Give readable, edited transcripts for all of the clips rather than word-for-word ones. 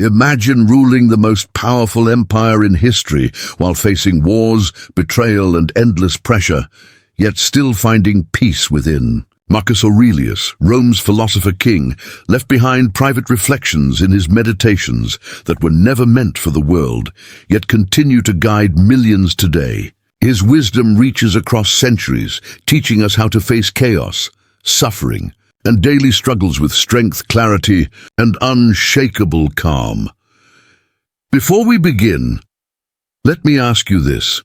Imagine ruling the most powerful empire in history while facing wars, betrayal, and endless pressure, yet still finding peace within. Marcus Aurelius, Rome's philosopher king, left behind private reflections in his meditations that were never meant for the world, yet continue to guide millions today. His wisdom reaches across centuries, teaching us how to face chaos, suffering, and daily struggles with strength, clarity, and unshakable calm. Before we begin, let me ask you this.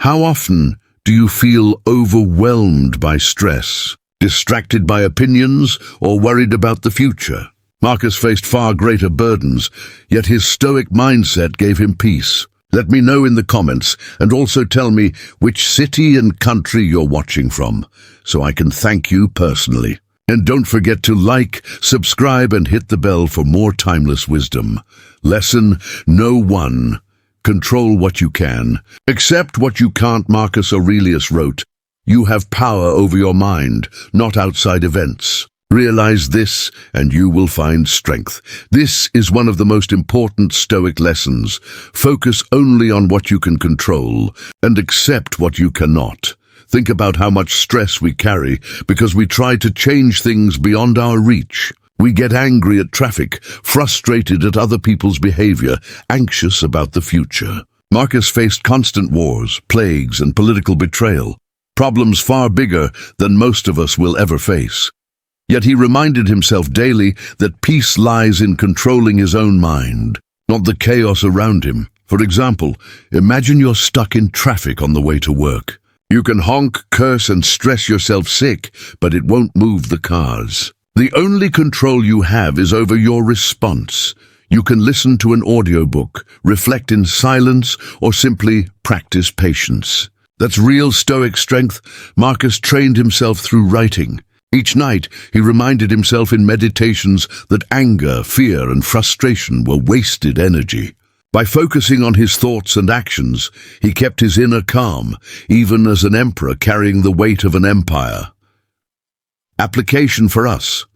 How often do you feel overwhelmed by stress, distracted by opinions, or worried about the future? Marcus faced far greater burdens, yet his Stoic mindset gave him peace. Let me know in the comments, and also tell me which city and country you're watching from, so I can thank you personally. And don't forget to like, subscribe, and hit the bell for more timeless wisdom. Lesson No. 1. Control what you can. Accept what you can't. Marcus Aurelius wrote, "You have power over your mind, not outside events. Realize this, and you will find strength." This is one of the most important Stoic lessons. Focus only on what you can control, and accept what you cannot. Think about how much stress we carry because we try to change things beyond our reach. We get angry at traffic, frustrated at other people's behavior, anxious about the future. Marcus faced constant wars, plagues, and political betrayal, problems far bigger than most of us will ever face. Yet he reminded himself daily that peace lies in controlling his own mind, not the chaos around him. For example, imagine you're stuck in traffic on the way to work. You can honk, curse, and stress yourself sick, but it won't move the cars. The only control you have is over your response. You can listen to an audiobook, reflect in silence, or simply practice patience. That's real Stoic strength. Marcus trained himself through writing. Each night, he reminded himself in meditations that anger, fear, and frustration were wasted energy. By focusing on his thoughts and actions, he kept his inner calm, even as an emperor carrying the weight of an empire. Application for us.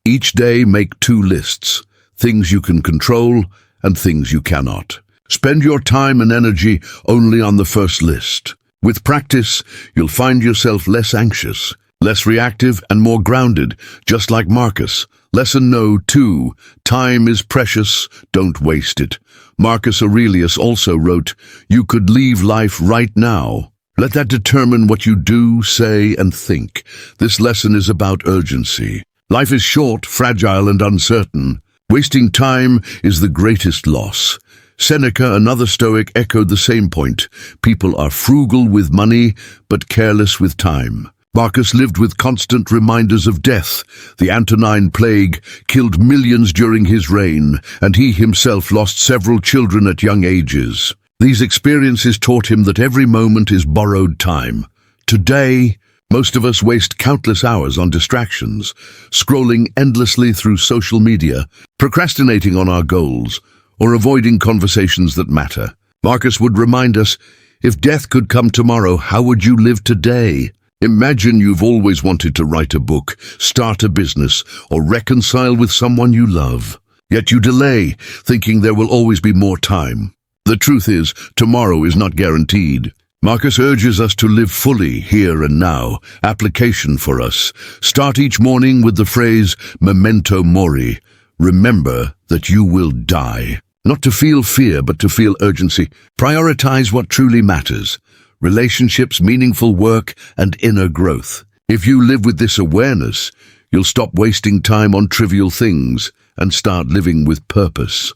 Each day make 2 lists, things you can control and things you cannot. Spend your time and energy only on the first list. With practice, you'll find yourself less anxious, less reactive, and more grounded, just like Marcus. Lesson No. 2. Time is precious, don't waste it. Marcus Aurelius also wrote, "You could leave life right now. Let that determine what you do, say, and think." This lesson is about urgency. Life is short, fragile, and uncertain. Wasting time is the greatest loss. Seneca, another Stoic, echoed the same point. People are frugal with money, but careless with time. Marcus lived with constant reminders of death. The Antonine Plague killed millions during his reign, and he himself lost several children at young ages. These experiences taught him that every moment is borrowed time. Today, most of us waste countless hours on distractions, scrolling endlessly through social media, procrastinating on our goals, or avoiding conversations that matter. Marcus would remind us, if death could come tomorrow, how would you live today? Imagine you've always wanted to write a book, start a business, or reconcile with someone you love. Yet you delay, thinking there will always be more time. The truth is, tomorrow is not guaranteed. Marcus urges us to live fully here and now. Application for us. Start each morning with the phrase, "Memento mori." Remember that you will die. Not to feel fear, but to feel urgency. Prioritize what truly matters. Relationships, meaningful work, and inner growth. If you live with this awareness, you'll stop wasting time on trivial things and start living with purpose.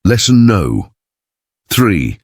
Lesson No. 3.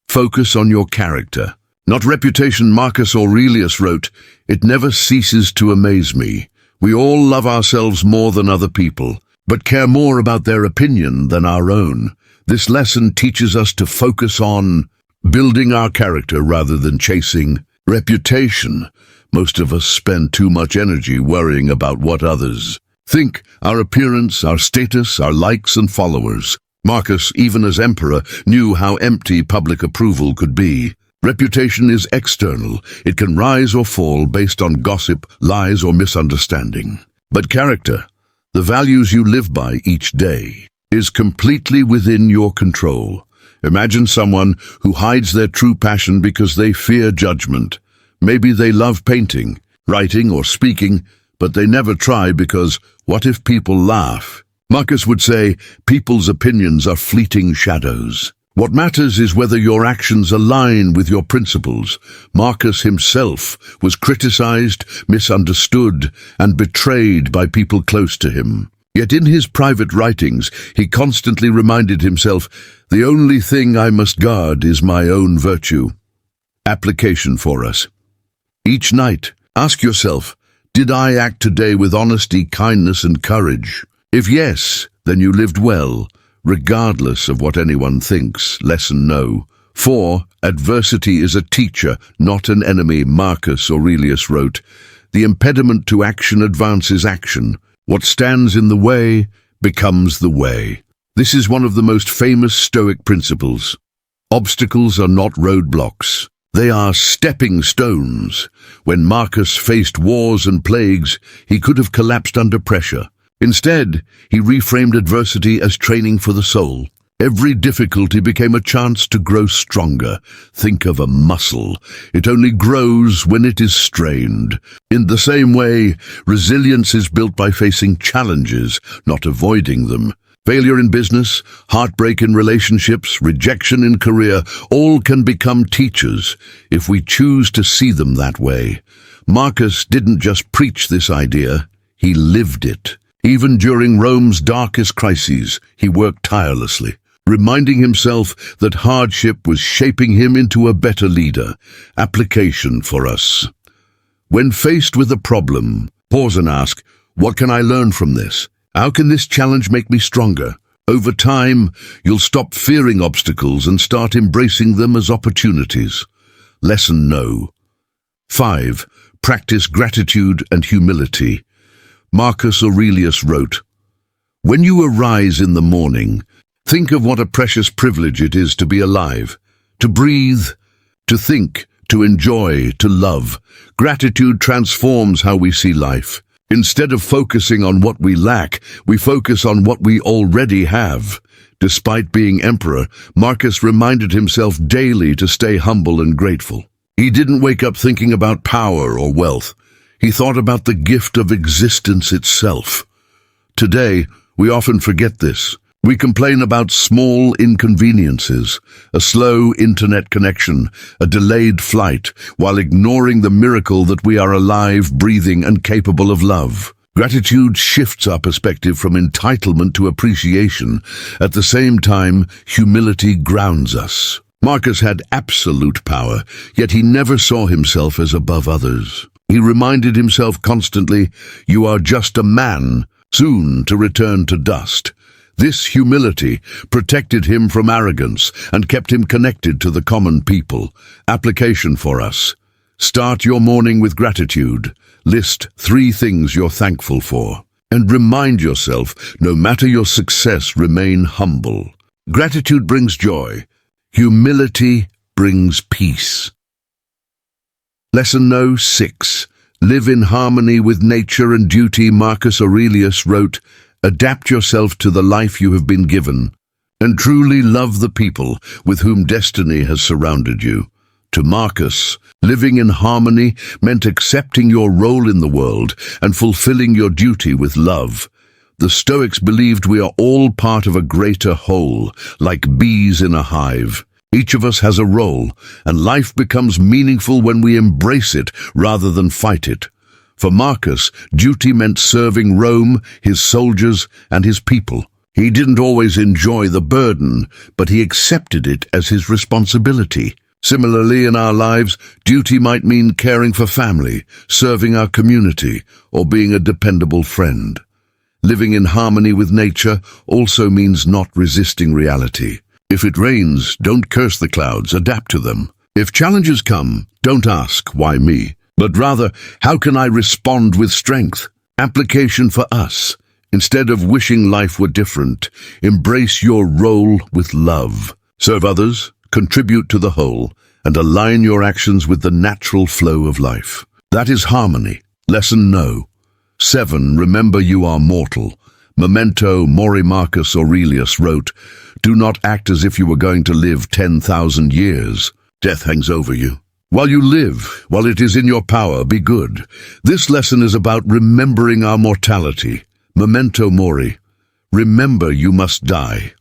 Focus on your character, not reputation. Marcus Aurelius wrote, "It never ceases to amaze me. We all love ourselves more than other people, but care more about their opinion than our own." This lesson teaches us to focus on building our character rather than chasing reputation. Most of us spend too much energy worrying about what others think, our appearance, our status, our likes and followers. Marcus, even as emperor, knew how empty public approval could be. Reputation is external. It can rise or fall based on gossip, lies, or misunderstanding. But character, the values you live by each day. is completely within your control. Imagine someone who hides their true passion because they fear judgment. Maybe they love painting, writing, or speaking, but they never try because what if people laugh? Marcus would say, people's opinions are fleeting shadows. What matters is whether your actions align with your principles. Marcus himself was criticized, misunderstood, and betrayed by people close to him. Yet in his private writings, he constantly reminded himself, the only thing I must guard is my own virtue. Application for us. Each night, ask yourself, did I act today with honesty, kindness, and courage? If yes, then you lived well, regardless of what anyone thinks. Lesson no. 4. Adversity is a teacher, not an enemy, Marcus Aurelius wrote. The impediment to action advances action. What stands in the way becomes the way. This is one of the most famous Stoic principles. Obstacles are not roadblocks. They are stepping stones. When Marcus faced wars and plagues, he could have collapsed under pressure. Instead, he reframed adversity as training for the soul. Every difficulty became a chance to grow stronger. Think of a muscle. It only grows when it is strained. In the same way, resilience is built by facing challenges, not avoiding them. Failure in business, heartbreak in relationships, rejection in career, all can become teachers if we choose to see them that way. Marcus didn't just preach this idea, he lived it. Even during Rome's darkest crises, he worked tirelessly, reminding himself that hardship was shaping him into a better leader. Application for us. When faced with a problem, pause and ask, what can I learn from this? How can this challenge make me stronger? Over time, you'll stop fearing obstacles and start embracing them as opportunities. Lesson no. 5. Practice gratitude and humility. Marcus Aurelius wrote, when you arise in the morning, think of what a precious privilege it is to be alive, to breathe, to think, to enjoy, to love. Gratitude transforms how we see life. Instead of focusing on what we lack, we focus on what we already have. Despite being emperor, Marcus reminded himself daily to stay humble and grateful. He didn't wake up thinking about power or wealth. He thought about the gift of existence itself. Today, we often forget this. We complain about small inconveniences, a slow internet connection, a delayed flight, while ignoring the miracle that we are alive, breathing, and capable of love. Gratitude shifts our perspective from entitlement to appreciation. At the same time, humility grounds us. Marcus had absolute power, yet he never saw himself as above others. He reminded himself constantly, you are just a man, soon to return to dust. This humility protected him from arrogance and kept him connected to the common people. Application for us. Start your morning with gratitude. List 3 things you're thankful for. And remind yourself, no matter your success, remain humble. Gratitude brings joy. Humility brings peace. Lesson no. 6. Live in harmony with nature and duty. Marcus Aurelius wrote, adapt yourself to the life you have been given, and truly love the people with whom destiny has surrounded you. To Marcus, living in harmony meant accepting your role in the world and fulfilling your duty with love. The Stoics believed we are all part of a greater whole, like bees in a hive. Each of us has a role, and life becomes meaningful when we embrace it rather than fight it. For Marcus, duty meant serving Rome, his soldiers, and his people. He didn't always enjoy the burden, but he accepted it as his responsibility. Similarly, in our lives, duty might mean caring for family, serving our community, or being a dependable friend. Living in harmony with nature also means not resisting reality. If it rains, don't curse the clouds, adapt to them. If challenges come, don't ask, why me? But rather, how can I respond with strength? Application for us. Instead of wishing life were different, embrace your role with love. Serve others, contribute to the whole, and align your actions with the natural flow of life. That is harmony. Lesson no. 7. Remember you are mortal. Memento Mori. Marcus Aurelius wrote, "Do not act as if you were going to live 10,000 years. Death hangs over you. While you live, while it is in your power, be good." This lesson is about remembering our mortality. Memento Mori. Remember you must die.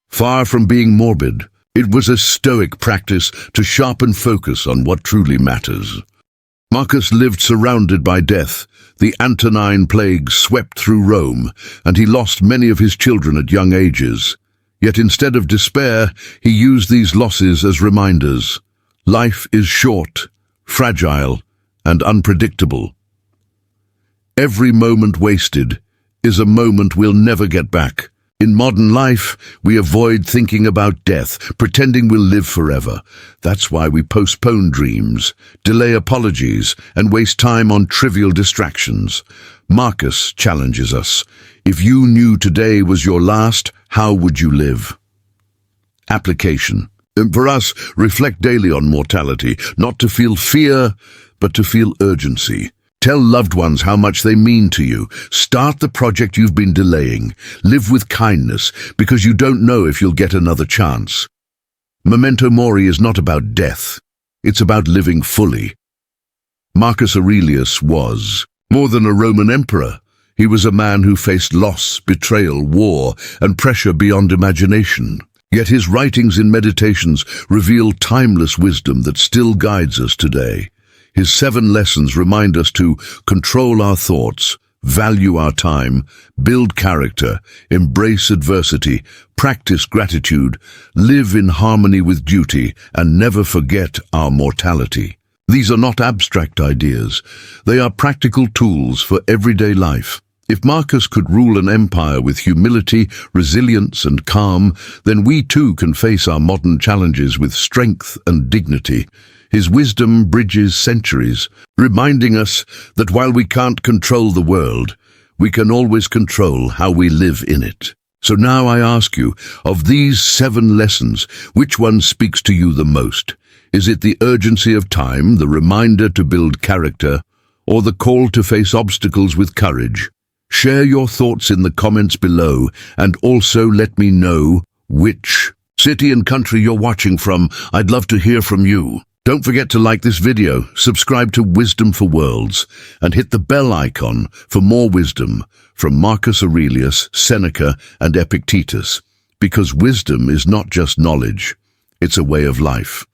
Far from being morbid, it was a Stoic practice to sharpen focus on what truly matters. Marcus lived surrounded by death. The Antonine Plague swept through Rome, and he lost many of his children at young ages. Yet instead of despair, he used these losses as reminders. Life is short, fragile, and unpredictable. Every moment wasted is a moment we'll never get back. In modern life, we avoid thinking about death, pretending we'll live forever. That's why we postpone dreams, delay apologies, and waste time on trivial distractions. Marcus challenges us. If you knew today was your last, how would you live? Application. For us, reflect daily on mortality, not to feel fear, but to feel urgency. Tell loved ones how much they mean to you. Start the project you've been delaying. Live with kindness, because you don't know if you'll get another chance. Memento Mori is not about death. It's about living fully. Marcus Aurelius was more than a Roman emperor. He was a man who faced loss, betrayal, war, and pressure beyond imagination. Yet his writings and meditations reveal timeless wisdom that still guides us today. His 7 lessons remind us to control our thoughts, value our time, build character, embrace adversity, practice gratitude, live in harmony with duty, and never forget our mortality. These are not abstract ideas. They are practical tools for everyday life. If Marcus could rule an empire with humility, resilience, and calm, then we too can face our modern challenges with strength and dignity. His wisdom bridges centuries, reminding us that while we can't control the world, we can always control how we live in it. So now I ask you, of these 7 lessons, which one speaks to you the most? Is it the urgency of time, the reminder to build character, or the call to face obstacles with courage? Share your thoughts in the comments below, and also let me know which city and country you're watching from. I'd love to hear from you. Don't forget to like this video, subscribe to Wisdom for Worlds, and hit the bell icon for more wisdom from Marcus Aurelius, Seneca, and Epictetus. Because wisdom is not just knowledge, it's a way of life.